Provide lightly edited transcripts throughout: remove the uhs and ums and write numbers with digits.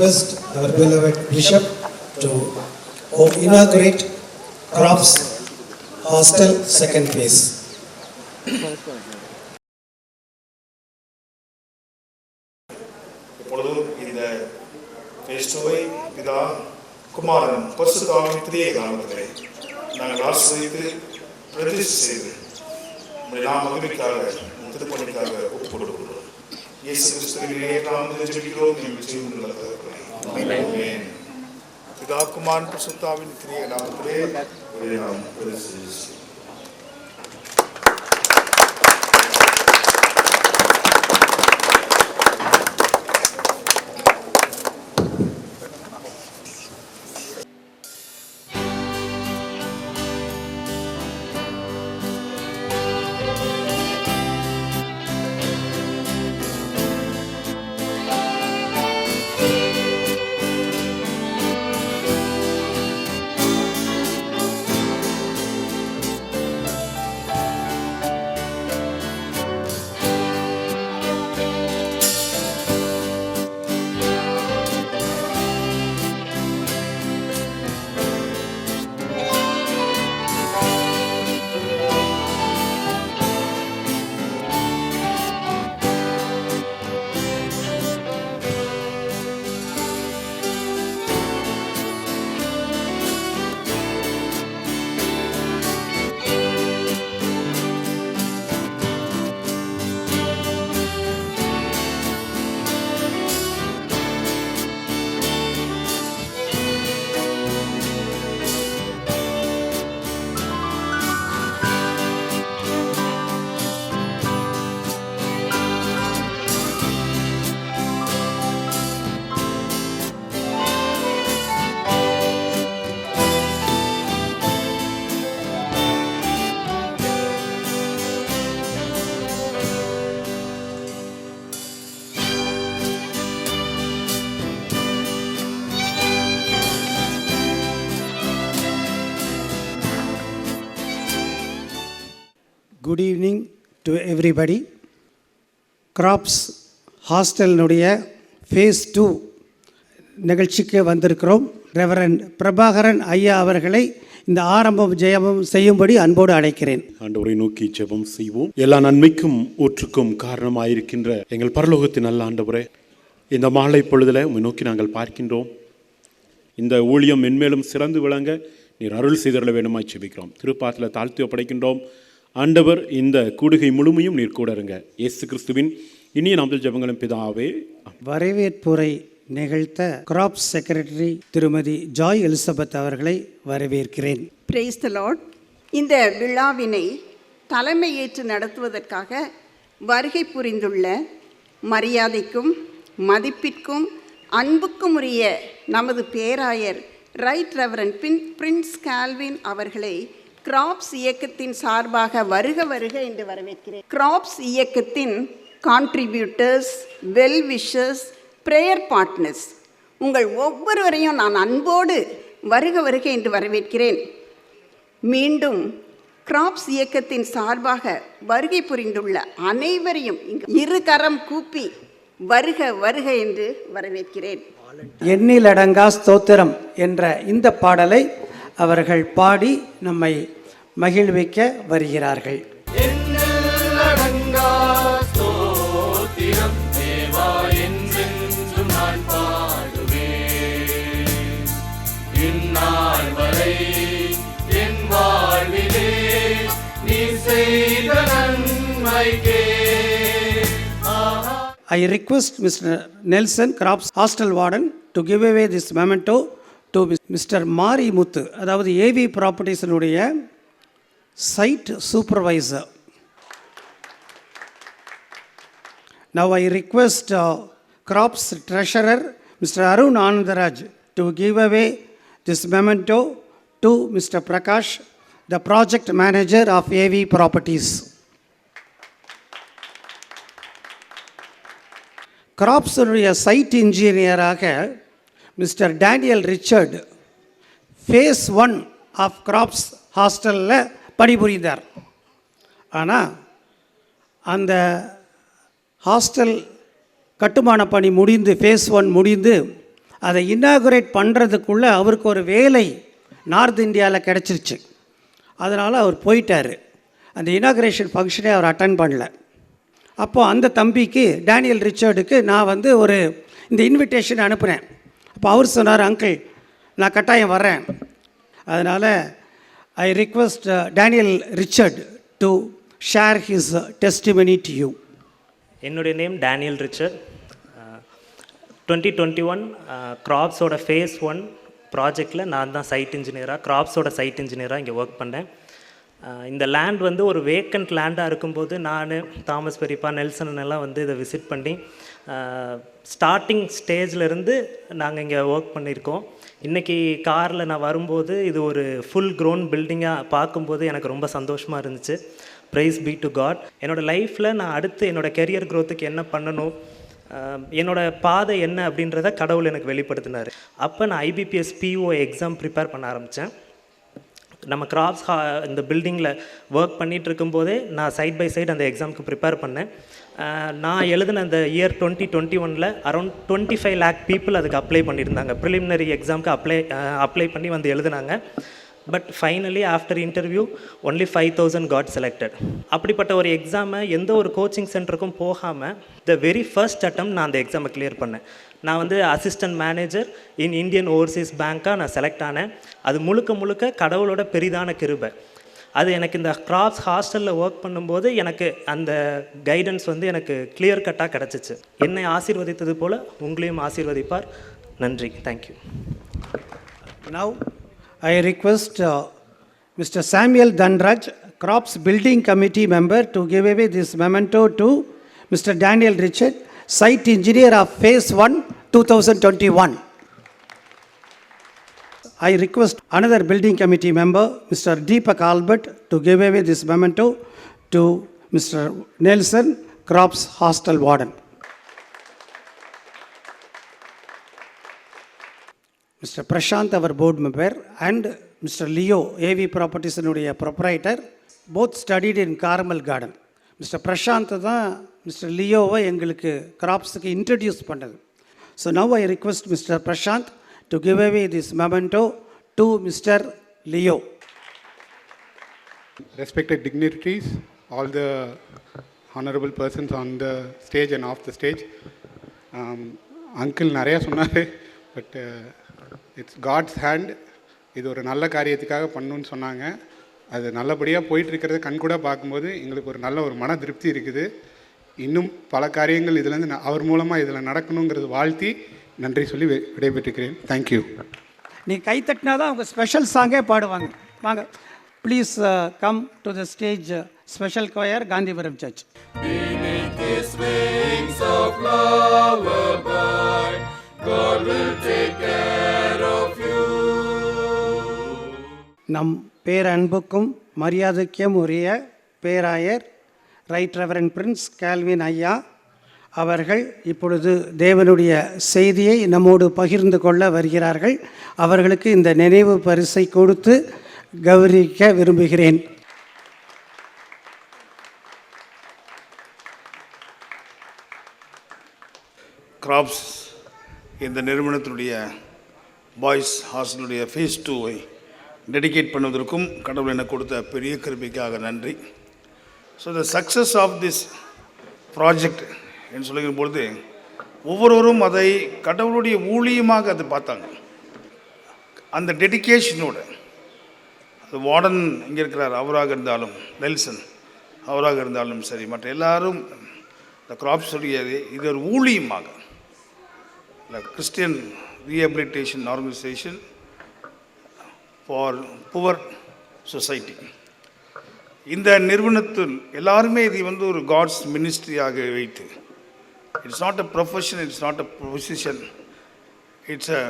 request our beloved Bishop to inaugurate Crops Hostel second phase. இப்பொழுதும் இந்த பேஸ்டோவை பிதா குமாரன் பரிசுத்த ஆவியினுடைய நாமத்திலே நாங்கள் ஆசீர்வதித்து பிரதிஷ்டை செய்து உம்முடைய மகிமைக்காக திருப்பணிக்காக ஒப்புக் கொடுக்கிறோம். இயேசு கிறிஸ்துவின் நாமத்தில் ஜெபிக்கிறோம் எங்கள் ஜீவனுள்ள தகப்பனே. ஆமென். பிதா குமாரன் பரிசுத்த ஆவியினுடைய நாமத்திலே நாம் பிரதிஷ்டை செய்கிறோம். Good evening to everybody. Crops ஹாஸ்டலினுடைய ஃபேஸ் 2 நிகழ்ச்சிக்கு வந்திருக்கிறோம். ரெவரண்ட் பிரபாகரன் ஐயா அவர்களை இந்த ஆரம்பம் ஜெயமும் செய்யும்படி அன்போடு அழைக்கிறேன். ஆண்டவரை நோக்கி ஜெபம் செய்வோம். எல்லா நன்மைக்கும் ஊற்றுக்கும் காரணமாயிருக்கின்ற எங்கள் பரலோகத்தின் நல்ல ஆண்டவரே, இந்த மாலை பொழுதில் உம்மை நோக்கி நாங்கள் பார்க்கின்றோம். இந்த ஊழியம் மென்மேலும் சிறந்து விளங்க நீர் அருள் செய்தருள வேண்டுமாய் ஜெபிக்கிறோம். திருப்பாத்தில் தாழ்த்தி ஒப்படைக்கின்றோம். ஆண்டவர், இந்த கூடுகை முழுமையும் நீர் கூட இருங்க. இயேசு கிறிஸ்துவின் இனிய நாமத்தில் ஜெபங்களும் பிதாவே. வரவேற்புரை நிகழ்த்த கிராப்ஸ் செக்ரட்டரி திருமதி ஜாய் எலிசபெத் அவர்களை வரவேற்கிறேன். Praise the Lord. இந்த விழாவினை தலைமையேற்று நடத்துவதற்காக வருகை புரிந்துள்ள மரியாதைக்கும் மதிப்பிற்கும் அன்புக்கும் உரிய நமது பேராயர் ரைட் ரெவரண்ட் பிரின்ஸ் கால்வின் அவர்களை கிராப்ஸ் இயக்கத்தின் சார்பாக வருக வருக என்று வரவேற்கிறேன். கிராப்ஸ் இயக்கத்தின் contributors, well wishers, prayer partners, உங்கள் ஒவ்வொருவரையும் நான் அன்போடு வருக வருக என்று வரவேற்கிறேன். மீண்டும் கிராப்ஸ் இயக்கத்தின் சார்பாக வருகை புரிந்துள்ள அனைவரையும் இரு கரம் கூப்பி வருக வருக என்று வரவேற்கிறேன். எண்ணிலடங்கா ஸ்தோத்திரம் என்ற இந்த பாடலை அவர்கள் பாடி நம்மை மகிழ்விக்க வருகிறார்கள். I request Mr. Nelson, Crops Hostel Warden, to give away this memento to Mr. Mari Muthu, அதாவது ஏவி ப்ராப்பர்ட்டிஸினுடைய site supervisor. Now I request Crops Treasurer, Mr. Arun Anandaraj, to give away this memento to Mr. Prakash, the project manager of AV Properties. கிராப்ஸுடைய site இன்ஜினியராக mister Daniel Richard phase 1 of Crops ஹாஸ்டலில் பணிபுரிந்தார். ஆனால் அந்த hostel கட்டுமான பணி முடிந்து face 1 முடிந்து அதை இன்னாகுரேட் பண்ணுறதுக்குள்ளே அவருக்கு ஒரு வேலை நார்த் இந்தியாவில் கிடச்சிருச்சு. அதனால் அவர் போயிட்டார். அந்த இனாகுரேஷன் ஃபங்க்ஷனே அவர் அட்டன் பண்ணல. அப்போது அந்த தம்பிக்கு டேனியல் ரிச்சர்டுக்கு நான் வந்து ஒரு இந்த இன்விடேஷன் அனுப்புனேன். அப்போ அவர் சொன்னார், அங்கிள் நான் கட்டாயம் வர்றேன். அதனால் I request Daniel Richard to share his testimony to you. என்னுடைய நேம் டேனியல் ரிச்சர்ட். 2021 கிராப்ஸோட ஃபேஸ் 1 ப்ராஜெக்டில் நான் தான் சைட் இன்ஜினியராக, கிராப்ஸோட சைட் இன்ஜினியராக இங்கே ஒர்க் பண்ணேன். இந்த லேண்ட் வந்து ஒரு வேக்கண்ட் லேண்டாக இருக்கும்போது நான், தாமஸ் பெரியப்பா, நெல்சன் எல்லாம் வந்து இதை விசிட் பண்ணி ஸ்டார்டிங் ஸ்டேஜ்லேருந்து நாங்கள் இங்கே ஒர்க் பண்ணியிருக்கோம். இன்றைக்கி காரில் நான் வரும்போது இது ஒரு ஃபுல் க்ரோன் பில்டிங்காக பார்க்கும்போது எனக்கு ரொம்ப சந்தோஷமாக இருந்துச்சு. Praise be to God. என்னோடய லைஃப்பில் நான் அடுத்து என்னோடய கெரியர் க்ரோத்துக்கு என்ன பண்ணணும், என்னோடய பாதை என்ன அப்படின்றத கடவுள் எனக்கு வெளிப்படுத்தினார். அப்போ நான் IBPS PO எக்ஸாம் ப்ரிப்பேர் பண்ண ஆரம்பித்தேன். நம்ம கிராப்ஸ் இந்த பில்டிங்கில் ஒர்க் பண்ணிகிட்டு இருக்கும்போதே நான் சைட் பை சைடு அந்த எக்ஸாமுக்கு ப்ரிப்பேர் பண்ணேன். நான் எழுதின அந்த இயர் 2021 அரௌண்ட் 25 lakh பீப்புள் அதுக்கு அப்ளை பண்ணியிருந்தாங்க. ப்ரிலிமினரி எக்ஸாமுக்கு அப்ளை பண்ணி வந்து எழுதினாங்க. But finally after interview only 5,000 got selected. அப்படிப்பட்ட ஒரு எக்ஸாமை எந்த ஒரு கோச்சிங் சென்டருக்கும் போகாமல் த வெரி ஃபர்ஸ்ட் அட்டம் நான் அந்த எக்ஸாமை கிளியர் பண்ணேன். நான் வந்து assistant manager in Indian overseas பேங்க்காக நான் செலக்ட் ஆனேன். அது முழுக்க கடவுளோட பெரிதான கிருபை. அது எனக்கு இந்த கிராப்ஸ் ஹாஸ்டலில் ஒர்க் பண்ணும்போது எனக்கு அந்த கைடன்ஸ் வந்து எனக்கு கிளியர் கட்டாக கிடச்சிச்சு. என்னை ஆசீர்வதித்தது போல் உங்களையும் ஆசீர்வதிப்பார். நன்றி. Thank you. Now I request Mr. Samuel Dhanraj, Crops Building Committee member, to give away this memento to Mr. Daniel Richard, Site Engineer of Phase 1, 2021. I request another Building Committee member, Mr. Deepak Albert, to give away this memento to Mr. Nelson, Crops Hostel Warden. Mr. Prashant, our board member, and Mr. Leo, AV Properties proprietor, both studied in Carmel Garden. Mr. Prashant தான் Mr. Leoவை எங்களுக்கு கிராப்ஸுக்கு introduce பண்ணது. So now I request Mr. Prashant to give away this memento to Mr. Leo. Respected dignitaries, all the honorable persons on the stage and off the stage. Uncle நிறையா சொன்னார், but it's God's hand. இது ஒரு நல்ல காரியத்துக்காக பண்ணணுன்னு சொன்னாங்க. அது நல்லபடியாக போயிட்டுருக்கிறத கண்கூட பார்க்கும்போது எங்களுக்கு ஒரு நல்ல ஒரு மன திருப்தி இருக்குது. இன்னும் பல காரியங்கள் இதுலேருந்து அவர் மூலமாக இதில் நடக்கணுங்கிறது வாழ்த்தி நன்றி சொல்லி விடைபெற்றுக்கிறேன். தேங்க்யூ. நீ கை தட்டினா தான் அவங்க ஸ்பெஷல் சாங்கே பாடுவாங்க. வாங்க, please come to the stage special choir, Gandhipuram church. நம் பேரன்புக்கும் மரியாதைக்கும் உரிய பேராயர் ரைட் ரெவரண்ட் பிரின்ஸ் கேல்வின் ஐயா அவர்கள் இப்பொழுது தேவனுடைய செய்தியை நம்மோடு பகிர்ந்து கொள்ள வருகிறார்கள். அவர்களுக்கு இந்த நினைவு பரிசை கொடுத்து கௌரவிக்க விரும்புகிறேன். கிராப்ஸ் இந்த நிறுவனத்தினுடைய பாய்ஸ் ஹாஸ்டலுடைய ஃபேஸ் 2-ஐ டெடிகேட் பண்ணுவதற்கும் கடவுள் எனக்கு கொடுத்த பெரிய கிருபைக்காக நன்றி. So the success of this project என்று சொல்லுகிற பொழுது ஒவ்வொருவரும் அதை கடவுளுடைய ஊழியமாக அதை பார்த்தாங்க. அந்த டெடிகேஷனோட அது வார்டன் இங்கே இருக்கிறார், அவராக இருந்தாலும் நெல்சன் அவராக இருந்தாலும் சரி, மற்ற எல்லாரும் இந்த கிராப்ஸ் சொல்லியது இது ஒரு ஊழியமாக Christian rehabilitation organisation for poor society. இந்த நிறுவனத்தில் எல்லாருமே இது வந்து ஒரு காட்ஸ் மினிஸ்ட்ரியாக வைத்து, it's not a profession, it's not a position, it's a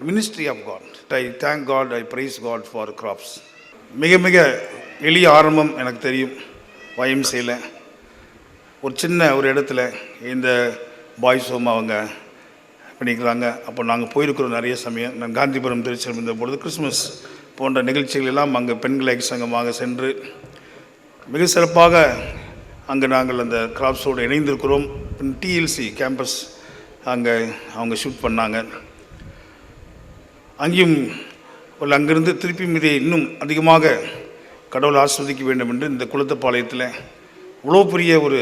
ministry of God. I thank God, I praise God for Crops. மிக மிக எளிய ஆரம்பம் எனக்கு தெரியும். YMCAல ஒரு சின்ன ஒரு இடத்துல இந்த பாய்ஸ் ஹோம் அவங்க பண்ணிக்கிறாங்க. அப்போ நாங்கள் போயிருக்கிறோம் நிறைய சமயம். நான் காந்திபுரம் திருச்சியில் இருந்த பொழுது கிறிஸ்மஸ் போன்ற நிகழ்ச்சிகள் எல்லாம் அங்கே பெண்கள் ஐக்கிய சங்கமாக சென்று மிக சிறப்பாக அங்கே நாங்கள் அந்த கிராப்ஸோடு இணைந்திருக்கிறோம். TLC கேம்பஸ் அங்கே அவங்க ஷூட் பண்ணாங்க. அங்கேயும் அங்கிருந்து திருப்பியும் இதை இன்னும் அதிகமாக கடவுள் ஆஸ்வதிக்க வேண்டும் என்று இந்த குளத்தப்பாளையத்தில் இவ்வளோ பெரிய ஒரு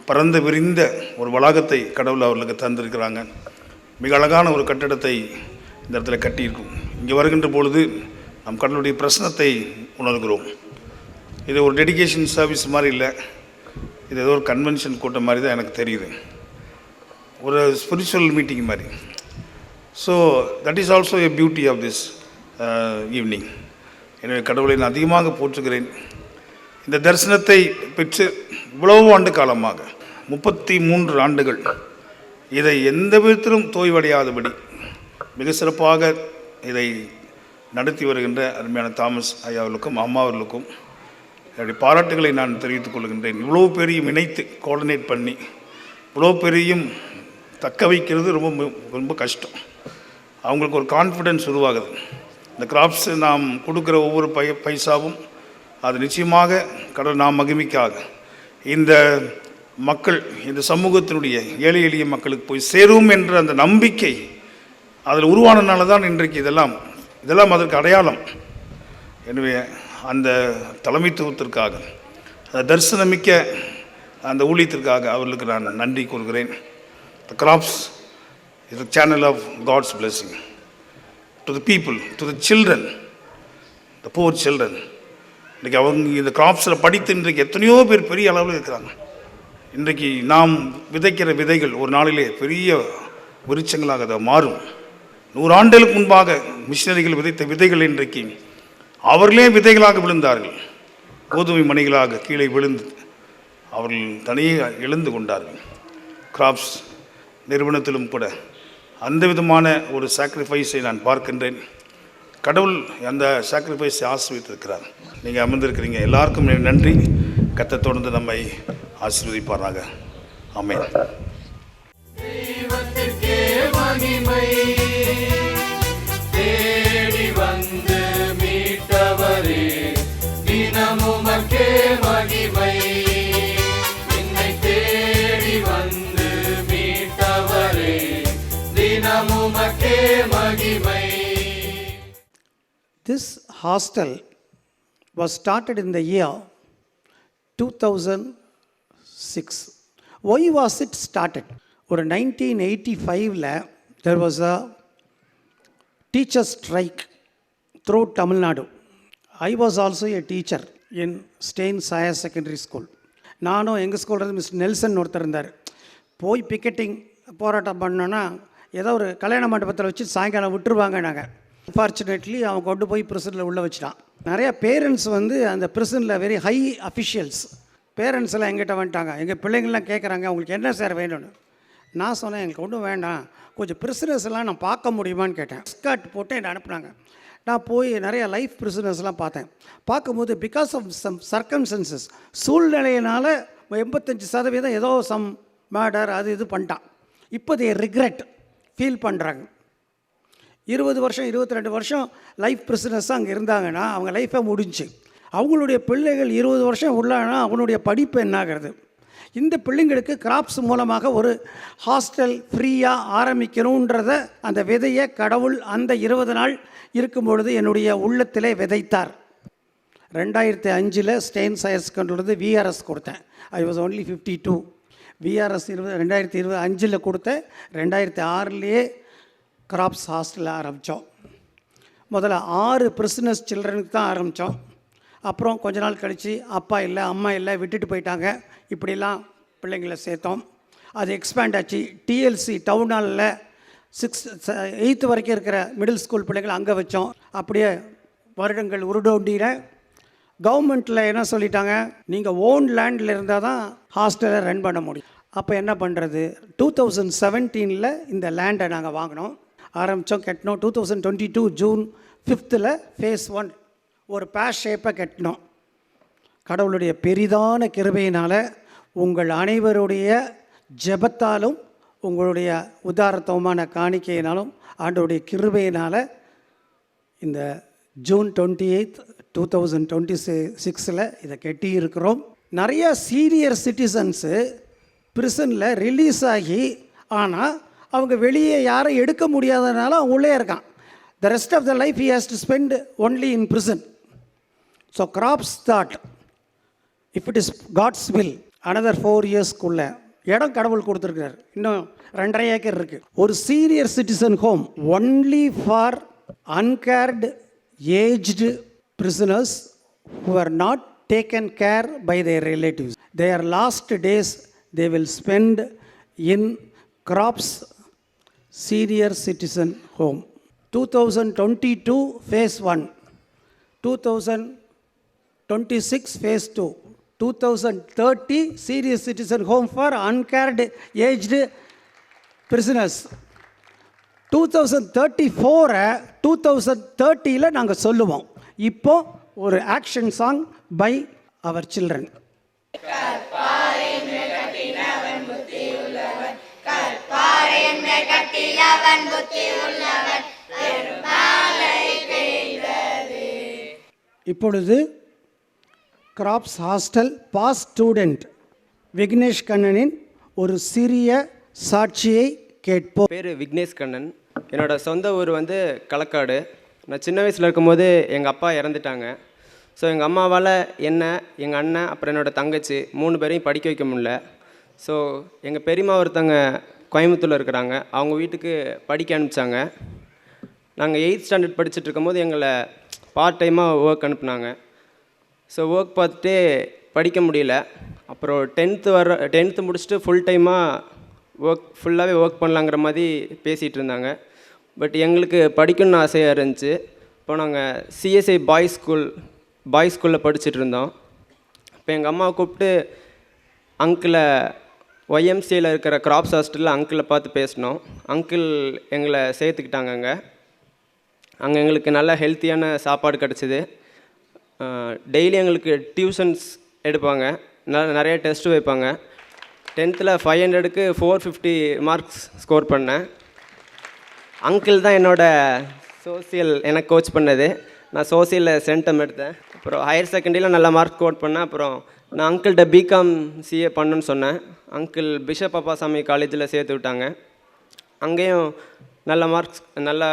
பரந்த விரிந்த ஒரு வளாகத்தை கடவுள் அவர்களுக்கு தந்திருக்கிறாங்க. மிக அழகான ஒரு கட்டடத்தை இந்த இடத்துல கட்டியிருக்கும். இங்கே வருகின்ற பொழுது நம் கடவுளுடைய பிரசனத்தை உணர்கிறோம். இது ஒரு டெடிகேஷன் சர்வீஸ் மாதிரி இல்லை, இது ஏதோ ஒரு கன்வென்ஷன் கூட்டம் மாதிரி தான் எனக்கு தெரியுது, ஒரு ஸ்பிரிச்சுவல் மீட்டிங் மாதிரி. So that is also a beauty of this evening. எனவே கடவுளை நான் அதிகமாக போற்றுகிறேன். இந்த தரிசனத்தை பெற்று இவ்வளவு ஆண்டு காலமாக 33 ஆண்டுகள் இதை எந்த விதத்திலும் தோய்வடையாதபடி மிக சிறப்பாக இதை நடத்தி வருகின்ற அருமையான தாமஸ் ஐயா அவர்களுக்கும் அம்மா அவர்களுக்கும் என்னுடைய பாராட்டுகளை நான் தெரிவித்துக் கொள்கின்றேன். இவ்வளோ பெரியும் இணைத்து கோஆர்டினேட் பண்ணி இவ்வளோ பெரியும் தக்க வைக்கிறது ரொம்ப ரொம்ப கஷ்டம். அவங்களுக்கு ஒரு கான்ஃபிடென்ஸ் உருவாகுது. இந்த கிராப்ஸ் நாம் கொடுக்குற ஒவ்வொரு பைசாவும் அது நிச்சயமாக கடவுள் நாம் மகிமைக்காக இந்த மக்கள், இந்த சமூகத்தினுடைய ஏழை எளிய மக்களுக்கு போய் சேரும் என்ற அந்த நம்பிக்கை அதில் உருவானதுனால தான் இன்றைக்கு இதெல்லாம் அதற்கு அடையாளம். எனவே அந்த தலைமைத்துவத்திற்காக, அந்த தரிசனமிக்க அந்த ஊழியத்திற்காக அவர்களுக்கு நான் நன்றி கூறுகிறேன். The crops is a channel of God's blessing to the people, to the children, the poor children. இன்றைக்கி அவங்க இந்த கிராப்ஸில் படித்து இன்றைக்கு எத்தனையோ பேர் பெரிய அளவில் இருக்கிறாங்க. இன்றைக்கு நாம் விதைக்கிற விதைகள் ஒரு நாளிலே பெரிய விருட்சங்களாக அதை மாறும். 100 ஆண்டுகளுக்கு முன்பாக மிஷினரிகள் விதைத்த விதைகள் இன்றைக்கு அவர்களே விதைகளாக விழுந்தார்கள், கோதுமை மணிகளாக கீழே விழுந்து அவர்கள் தனியே எழுந்து கொண்டார்கள். கிராப்ஸ் நிறுவனத்திலும் கூட அந்த விதமான ஒரு சாக்ரிஃபைஸை நான் பார்க்கின்றேன். கடவுள் அந்த சாக்ரிஃபைஸை ஆசீர்வதித்திருக்கிறார். நீங்கள் அமர்ந்திருக்கிறீங்க, எல்லாருக்கும் நன்றி. கர்த்தர் தொடர்ந்து நம்மை ஆசீர்வதிப்பாராக. ஆமென். தெய்வத்திற்கே மகிமை, தேடி வந்து மீட்டவரே, தினமுமக்கே மகிமை. என்னை தேடி வந்து மீட்டவரே, தினமுமக்கே மகிமை. This hostel was started in the year 2006. Why was it started? ஒரு 1985ல் there was a teacher strike throughout Tamil Nadu. I was also a teacher in Staines Higher Secondary School. நானும் எங்கள் ஸ்கூலில் மிஸ்டர் நெல்சன் ஒருத்தர் இருந்தார். போய் picketing போராட்டம் பண்ணோன்னா ஏதோ ஒரு கல்யாண மண்டபத்தில் வச்சு சாயங்காலம் விட்டுருவாங்க. நாங்கள் அன்ஃபார்ச்சுனேட்லி அவன் கொண்டு போய் ப்ரிசனில் உள்ளே வச்சுட்டான். நிறையா பேரண்ட்ஸ் வந்து அந்த ப்ரிசனில் வெரி ஹை அஃபிஷியல்ஸ் பேரண்ட்ஸ் எல்லாம் எங்கிட்ட வந்துட்டாங்க. எங்கள் பிள்ளைங்கள்லாம் கேட்குறாங்க, அவங்களுக்கு என்ன சார் வேணும்னு. நான் சொன்னேன், எங்களுக்கு ஒன்றும் வேண்டாம், கொஞ்சம் பிரிசனர்ஸ் எல்லாம் நான் பார்க்க முடியுமான்னு கேட்டேன். ஸ்கர்ட் போட்டு என்னை அனுப்புனாங்க. நான் போய் நிறைய லைஃப் பிரிசனர்ஸ்லாம் பார்த்தேன். பார்க்கும்போது பிகாஸ் ஆஃப் சம் சர்க்கம்ஸ்டன்சஸ், சூழ்நிலையினால் 85% ஏதோ சம் மர்டர் அது இது பண்ணிட்டான். இப்போ தே ரிக்ரெட் ஃபீல் பண்ணுறாங்க. 20 வருஷம் 22 வருஷம் லைஃப் பிரிசனர்ஸ் அங்கே இருந்தாங்கன்னா அவங்க லைஃபை முடிஞ்சு. அவங்களுடைய பிள்ளைகள் 20 வருஷம் உள்ளானா அவனுடைய படிப்பு என்னாகிறது? இந்த பிள்ளைங்களுக்கு கிராப்ஸ் மூலமாக ஒரு ஹாஸ்டல் ஃப்ரீயாக ஆரம்பிக்கணுன்றத அந்த விதையை கடவுள் அந்த 20 நாள் இருக்கும் பொழுது என்னுடைய உள்ளத்திலே விதைத்தார். 2005 ஸ்டெயின்ஸ் ஹையர் செகண்டரிலேருந்து விஆர்எஸ் கொடுத்தேன். I was only 52. விஆர்எஸ் 2025 கொடுத்தேன். 2006 கிராப்ஸ் ஹாஸ்டலில் ஆரம்பித்தோம். முதல்ல 6 பிரிசனர்ஸ் சில்ட்ரனுக்கு தான் ஆரம்பித்தோம். அப்புறம் கொஞ்ச நாள் கழித்து அப்பா இல்லை அம்மா இல்லை விட்டுட்டு போயிட்டாங்க. இப்படிலாம் பிள்ளைங்களை சேர்த்தோம். அது எக்ஸ்பேண்ட் ஆச்சு. டிஎல்சி டவுன் ஹாலில் 6th 8th வரைக்கும் இருக்கிற மிடில் ஸ்கூல் பிள்ளைங்களை அங்கே வச்சோம். அப்படியே வருடங்கள் உருடோண்டின கவர்மெண்ட்டில் என்ன சொல்லிட்டாங்க, நீங்கள் ஓன் லேண்டில் இருந்தால் தான் ஹாஸ்டலை ரன் பண்ண முடியும். அப்போ என்ன பண்ணுறது? 2017 இந்த லேண்டை நாங்கள் வாங்கினோம், ஆரம்பித்தோம், கட்டினோம். 2022 ஜூன் 5 ஃபேஸ் 1 ஒரு பேஷ் ஷேப்பை கட்டினோம். கடவுளுடைய பெரிதான கிருபையினால் உங்கள் அனைவருடைய ஜெபத்தாலும் உங்களுடைய உதாரத்துவமான காணிக்கையினாலும் ஆண்டவருடைய கிருபையினால் இந்த ஜூன் 28, 2026 இதை கட்டி இருக்கிறோம். நிறைய சீனியர் சிட்டிசன்ஸு பிரிசனில் ரிலீஸ் ஆகி ஆனால் அவங்க வெளியே யாரும் எடுக்க முடியாதனால அவங்க உள்ளே இருக்கான். The rest of the life he has to spend only in prison. So Crops thought, if it is God's will, another 4 yearsக்குள்ள இடம் கடவுள் கொடுத்துருக்கார், இன்னும் 2.5 ஏக்கர் இருக்குது, ஒரு senior citizen home only for uncared aged prisoners who are not taken care by their relatives. Their last days they will spend in Crops Senior Citizen Home. 2022 Phase 1, 2026 Phase 2, 2030 Senior Citizen Home for Uncared Aged Prisoners. 2034 2030 நாங்கள் சொல்லுவோம். இப்போ ஒரு action song by our children. இப்பொழுது Crops hostel past student Vignesh கண்ணனின் ஒரு சிறிய சாட்சியை கேட்போம். பேர் விக்னேஷ் கண்ணன். என்னோட சொந்த ஊர் வந்து களக்காடு. நான் சின்ன வயசில் இருக்கும்போது எங்கள் அப்பா இறந்துட்டாங்க. ஸோ எங்கள் அம்மாவால் என்ன, எங்கள் அண்ணன், அப்புறம் என்னோடய தங்கச்சி 3 பேரையும் படிக்க வைக்க முடியல. ஸோ எங்கள் பெரியம்மா ஒருத்தங்க கோயம்புத்தூரில் இருக்கிறாங்க, அவங்க வீட்டுக்கு படிக்க அனுப்பிச்சாங்க. நாங்கள் 8th ஸ்டாண்டர்ட் படிச்சுட்டு இருக்கும்போது எங்களை பார்ட் டைமாக ஒர்க் அனுப்புனாங்க. ஸோ ஒர்க் பார்த்துட்டு படிக்க முடியல. அப்புறம் 10th முடிச்சுட்டு ஃபுல் டைமாக ஃபுல்லாகவே ஒர்க் பண்ணலாங்கிற மாதிரி பேசிகிட்டு இருந்தாங்க. பட் எங்களுக்கு படிக்கணும்னு ஆசையாக இருந்துச்சு. இப்போ நாங்கள் சிஎஸ்ஐ பாய்ஸ் ஸ்கூலில் படிச்சுட்டு இருந்தோம். இப்போ எங்கள் அம்மாவை கூப்பிட்டு அங்கிளை ஒய்எம்சியில் இருக்கிற கிராப்ஸ் ஹாஸ்டலில் அங்கிளை பார்த்து பேசினோம். அங்கிள் எங்களை சேர்த்துக்கிட்டாங்க. அங்கே எங்களுக்கு நல்ல ஹெல்த்தியான சாப்பாடு கிடச்சிது. டெய்லி எங்களுக்கு டியூஷன்ஸ் எடுப்பாங்க, நிறைய டெஸ்ட்டு வைப்பாங்க. 10th 500க்கு 450 மார்க்ஸ் ஸ்கோர் பண்ணேன். அங்கிள் தான் என்னோடய சோசியல் எனக்கு கோச் பண்ணது. நான் சோசியலில் சென்டம் எடுத்தேன். அப்புறம் ஹையர் செகண்டரியில் நல்ல மார்க் ஸ்கோர் பண்ணேன். அப்புறம் நான் அங்கிள்கிட்ட பிகாம் சிஏ பண்ணுன்னு சொன்னேன். அங்கிள் பிஷப் அப்பாசாமி காலேஜில் சேர்த்து விட்டாங்க. அங்கேயும் நல்ல மார்க்ஸ், நல்ல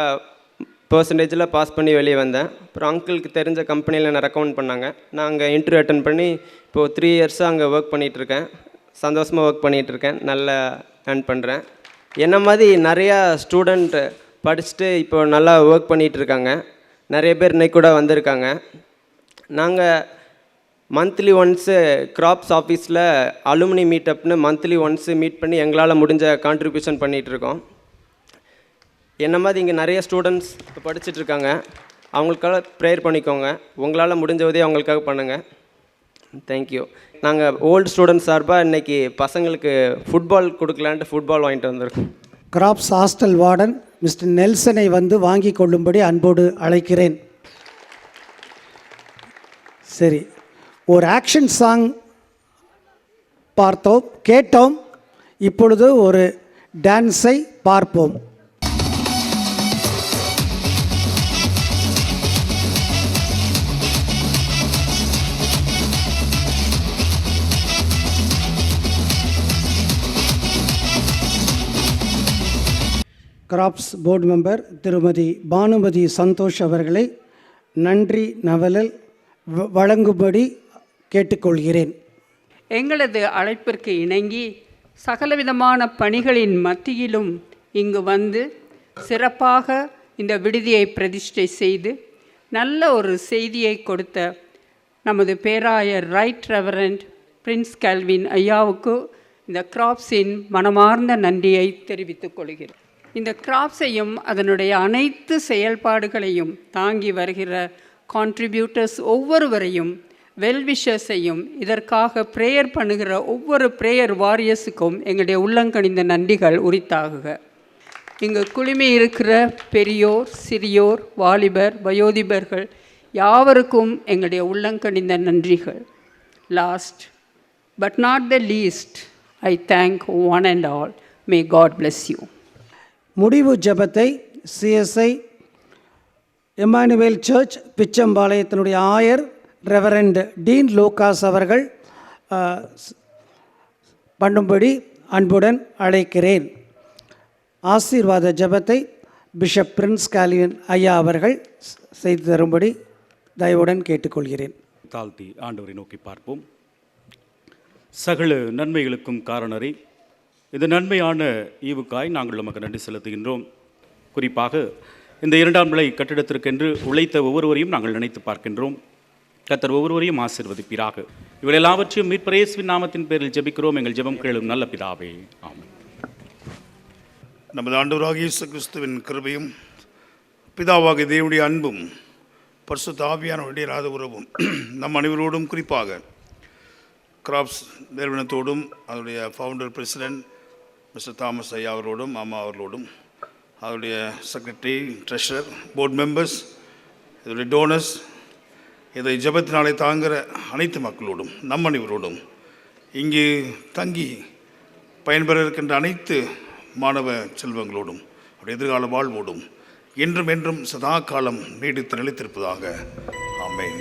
பர்சன்டேஜில் பாஸ் பண்ணி வெளியே வந்தேன். அப்புறம் அங்கிளுக்கு தெரிஞ்ச கம்பெனியில் என்னை ரெக்கமெண்ட் பண்ணாங்க. நான் அங்கே இன்டர்வியூ அட்டன் பண்ணி இப்போது 3 இயர்ஸாக அங்கே ஒர்க் பண்ணிகிட்ருக்கேன். சந்தோஷமாக ஒர்க் பண்ணிகிட்ருக்கேன், நல்லா ஏர்ன் பண்ணுறேன். என்ன மாதிரி நிறையா ஸ்டூடெண்ட் படிச்சுட்டு இப்போ நல்லா ஒர்க் பண்ணிகிட்ருக்காங்க. நிறைய பேர் இன்னைக்கு கூட வந்திருக்காங்க. நாங்கள் மந்த்லி ஒன்ஸு கிராப்ஸ் ஆஃபீஸில் அலுமினி மீட்டப்னு மந்த்லி ஒன்ஸு மீட் பண்ணி எங்களால் முடிஞ்ச கான்ட்ரிபியூஷன் பண்ணிகிட்ருக்கோம். என்ன மாதிரி இங்கே நிறைய ஸ்டூடெண்ட்ஸ் இப்போ படிச்சுட்ருக்காங்க. அவங்களுக்காக ப்ரேயர் பண்ணிக்கோங்க. உங்களால் முடிஞ்ச உதவி அவங்களுக்காக பண்ணுங்கள். தேங்க்யூ. நாங்கள் ஓல்டு ஸ்டூடெண்ட்ஸ் சார்பாக இன்றைக்கி பசங்களுக்கு ஃபுட்பால் கொடுக்கலான்ட்டு ஃபுட்பால் வாங்கிட்டு வந்திருக்கோம். கிராப்ஸ் ஹாஸ்டல் வார்டன் மிஸ்டர் நெல்சனை வந்து வாங்கி கொள்ளும்படி அன்போடு அழைக்கிறேன். சரி, ஒரு ஆக்ஷன் சாங் பார்த்தோம், கேட்டோம். இப்பொழுது ஒரு டான்ஸை பார்ப்போம். கிராப்ஸ் போர்டு மெம்பர் திருமதி பானுமதி சந்தோஷ் அவர்களை நன்றி நவலல் வழங்கும்படி கேட்டுக்கொள்கிறேன். எங்களது அழைப்பிற்கு இணங்கி சகலவிதமான பணிகளின் மத்தியிலும் இங்கு வந்து சிறப்பாக இந்த விடுதியை பிரதிஷ்டை செய்து நல்ல ஒரு செய்தியை கொடுத்த நமது பேராயர் ரைட் ரெவரண்ட் பிரின்ஸ் கல்வின் ஐயாவுக்கு இந்த கிராப்ஸின் மனமார்ந்த நன்றியை தெரிவித்துக் கொள்கிறேன். இந்த கிராப்ஸையும் அதனுடைய அனைத்து செயல்பாடுகளையும் தாங்கி வருகிற கான்ட்ரிபியூட்டர்ஸ் ஒவ்வொருவரையும், வெல்விஷர்ஸையும், இதற்காக ப்ரேயர் பண்ணுகிற ஒவ்வொரு ப்ரேயர் வாரியர்ஸுக்கும் எங்களுடைய உள்ளங்கணிந்த நன்றிகள் உரித்தாகுக. இங்கு குழுமி இருக்கிற பெரியோர், சிறியோர், வாலிபர், வயோதிபர்கள் யாவருக்கும் எங்களுடைய உள்ளங்கணிந்த நன்றிகள். Last but not the least, I thank one and all. May God bless you. முடிவு ஜெபத்தை சிஎஸ்ஐ எம்மானுவேல் சர்ச் பிச்சம்பாளையத்தினுடைய ஆயர் ரெவரண்ட் டீன் லூகாஸ் அவர்கள் பண்ணும்படி அன்புடன் அழைக்கிறேன். ஆசீர்வாத ஜெபத்தை பிஷப் பிரின்ஸ் காலியன் ஐயா அவர்கள் செய்து தரும்படி தயவுடன் கேட்டுக்கொள்கிறேன். தாழ்த்தி ஆண்டவரை நோக்கி பார்ப்போம். சகல நன்மைகளுக்கும் காரணரே, இந்த நன்மையான ஈவுக்காய் நாங்கள் நமக்கு நன்றி செலுத்துகின்றோம். குறிப்பாக இந்த 2ஆம் நிலை கட்டிடத்திற்கென்று உழைத்த ஒவ்வொருவரையும் நாங்கள் நினைத்து பார்க்கின்றோம். கர்த்தர் ஒவ்வொருவரையும் ஆசீர்வதிப்பீராக. இவள் எல்லாவற்றையும் மீட்பர் இயேசுவின் நாமத்தின் பேரில் ஜெபிக்கிறோம். எங்கள் ஜெபம் கேளும் நல்ல பிதாவே, ஆமென். நமது ஆண்டவராகிய இயேசு கிறிஸ்துவின் கிருபையும் பிதாவாகிய தேவனுடைய அன்பும் பரிசுத்த ஆவியானவருடைய இராத உறவும் நம் அனைவரோடும், குறிப்பாக கிராப்ஸ் நிறுவனத்தோடும் அதனுடைய ஃபவுண்டர் பிரசிடென்ட் மிஸ்டர் தாமஸ் ஐயா அவர்களோடும், அம்மா அவர்களோடும், அதனுடைய செக்ரட்டரி, ட்ரெஷரர், போர்ட் மெம்பர்ஸ், இதனுடைய டோனர்ஸ், இதை ஜெபத்தினாலே தாங்குகிற அனைத்து மக்களோடும், நம் அனைவரோடும், இங்கு தங்கி பயன்பெற இருக்கின்ற அனைத்து மாணவ செல்வங்களோடும், அவருடைய எதிர்கால வாழ்வோடும் என்றும் என்றும் சதா காலம் நீடித்து நிலைத்திருப்பதாக. ஆமென்.